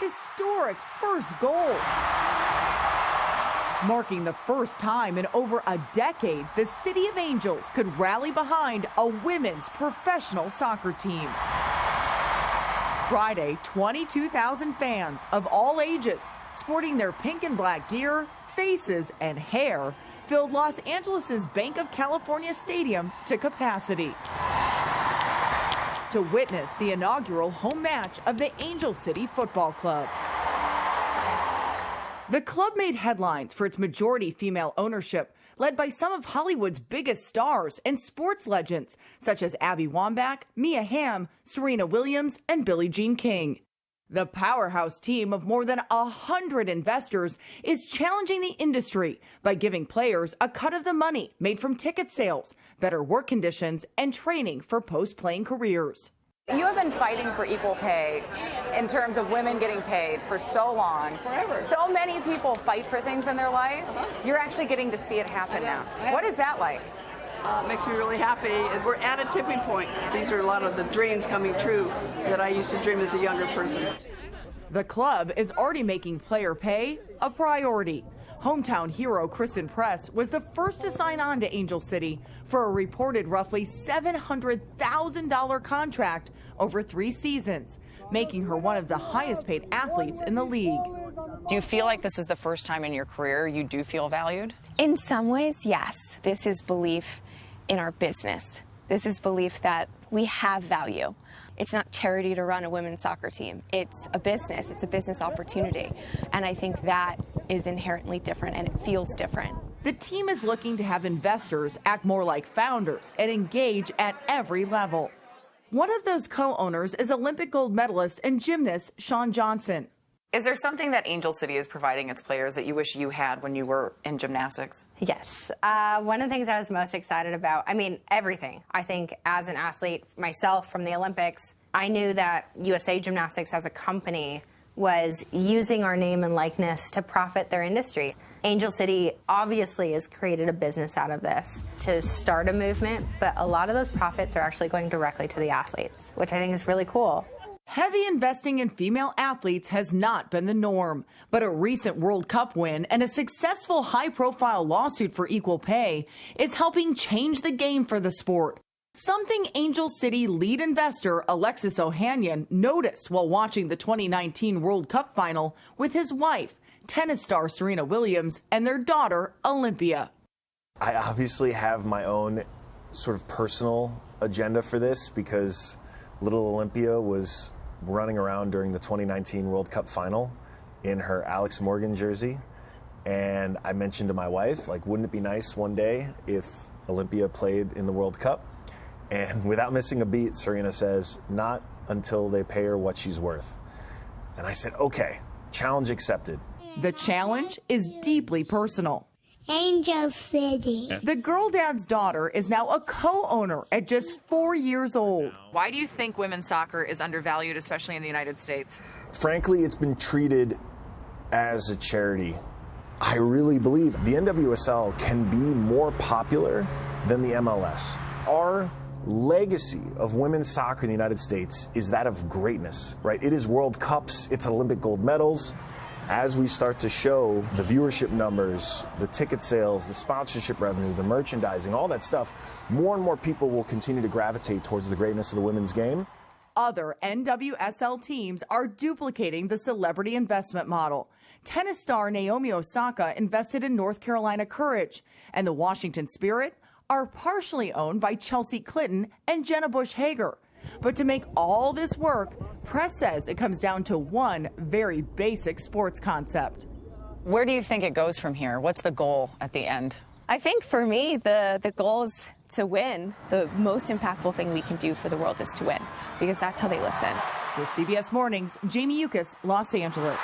historic first goal. Marking the first time in over a decade the City of Angels could rally behind a women's professional soccer team. Friday, 22,000 fans of all ages, sporting their pink and black gear, faces, and hair, filled Los Angeles' Bank of California Stadium to capacity to witness the inaugural home match of the Angel City Football Club. The club made headlines for its majority female ownership, led by some of Hollywood's biggest stars and sports legends, such as Abby Wambach, Mia Hamm, Serena Williams, and Billie Jean King. The powerhouse team of more than 100 investors is challenging the industry by giving players a cut of the money made from ticket sales, better work conditions, and training for post-playing careers. You have been fighting for equal pay in terms of women getting paid for so long. Forever. So many people fight for things in their life. You're actually getting to see it happen now. What is that like? It makes me really happy. We're at a tipping point. These are a lot of the dreams coming true that I used to dream as a younger person. The club is already making player pay a priority. Hometown hero Kristen Press was the first to sign on to Angel City for a reported roughly $700,000 contract over 3 seasons, making her one of the highest paid athletes in the league. Do you feel like this is the first time in your career you do feel valued? In some ways, yes. This is belief in our business. This is belief that we have value. It's not charity to run a women's soccer team. It's a business. It's a business opportunity. And I think that is inherently different, and it feels different. The team is looking to have investors act more like founders and engage at every level. One of those co-owners is Olympic gold medalist and gymnast Shawn Johnson. Is there something that Angel City is providing its players that you wish you had when you were in gymnastics? Yes. One of the things I was most excited about, everything. I think as an athlete myself from the Olympics, I knew that USA Gymnastics as a company was using our name and likeness to profit their industry. Angel City obviously has created a business out of this to start a movement, but a lot of those profits are actually going directly to the athletes, which I think is really cool. Heavy investing in female athletes has not been the norm, but a recent World Cup win and a successful high-profile lawsuit for equal pay is helping change the game for the sport. Something Angel City lead investor Alexis Ohanian noticed while watching the 2019 World Cup final with his wife, tennis star Serena Williams, and their daughter, Olympia. I obviously have my own sort of personal agenda for this because little Olympia was running around during the 2019 World Cup final in her Alex Morgan jersey. And I mentioned to my wife, like, wouldn't it be nice one day if Olympia played in the World Cup? And without missing a beat, Serena says, not until they pay her what she's worth. And I said, okay, challenge accepted. The challenge is deeply personal. Angel City. The girl dad's daughter is now a co-owner at just 4 years old. Why do you think women's soccer is undervalued, especially in the United States? Frankly, it's been treated as a charity. I really believe the NWSL can be more popular than the MLS. Our legacy of women's soccer in the United States is that of greatness, right? It is World Cups, it's Olympic gold medals. As we start to show the viewership numbers, the ticket sales, the sponsorship revenue, the merchandising, all that stuff, more and more people will continue to gravitate towards the greatness of the women's game. Other NWSL teams are duplicating the celebrity investment model. Tennis star Naomi Osaka invested in North Carolina Courage, and the Washington Spirit are partially owned by Chelsea Clinton and Jenna Bush Hager. But to make all this work, Press says it comes down to one very basic sports concept. Where do you think it goes from here? What's the goal at the end? I think for me, the goal is to win. The most impactful thing we can do for the world is to win, because that's how they listen. For CBS Mornings, Jamie Yukas, Los Angeles.